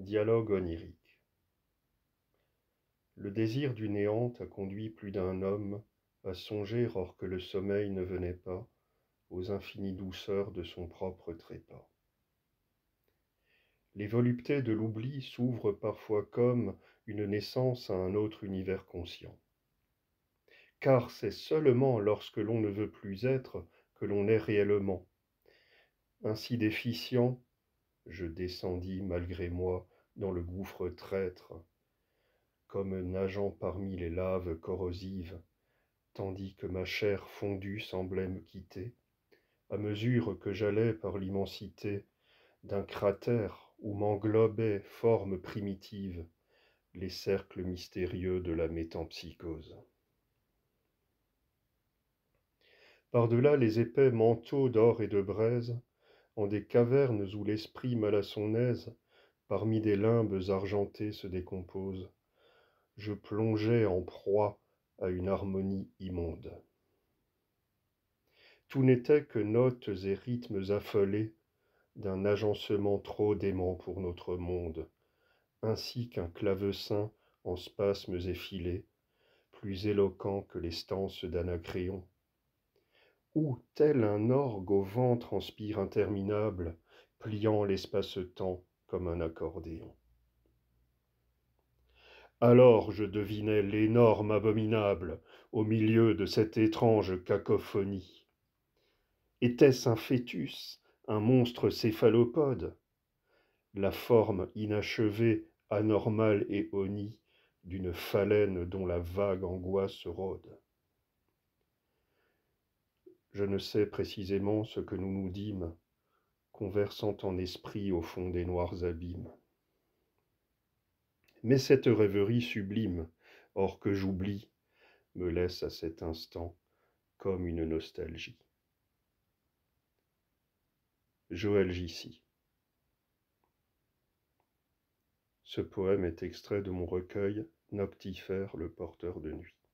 Dialogue onirique. Le désir du néant a conduit plus d'un homme à songer, or que le sommeil ne venait pas, aux infinies douceurs de son propre trépas. Les voluptés de l'oubli s'ouvrent parfois comme une naissance à un autre univers conscient. Car c'est seulement lorsque l'on ne veut plus être que l'on est réellement. Ainsi déficient, je descendis malgré moi dans le gouffre traître, comme nageant parmi les laves corrosives, tandis que ma chair fondue semblait me quitter, à mesure que j'allais par l'immensité d'un cratère où m'englobaient formes primitives les cercles mystérieux de la métempsychose. Par-delà les épais manteaux d'or et de braise, en des cavernes où l'esprit mal à son aise, parmi des limbes argentées se décompose, je plongeais en proie à une harmonie immonde. Tout n'était que notes et rythmes affolés d'un agencement trop dément pour notre monde, ainsi qu'un clavecin en spasmes effilés, plus éloquent que les stances d'Anacréon, où, tel un orgue au vent transpire interminable, pliant l'espace-temps comme un accordéon. Alors je devinais l'énorme abominable au milieu de cette étrange cacophonie. Était-ce un fœtus, un monstre céphalopode, la forme inachevée, anormale et honnie d'une phalène dont la vague angoisse rôde? Je ne sais précisément ce que nous nous dîmes, conversant en esprit au fond des noirs abîmes. Mais cette rêverie sublime, hors que j'oublie, me laisse à cet instant comme une nostalgie. Joël Gicy. Ce poème est extrait de mon recueil Noctifère, le porteur de nuit.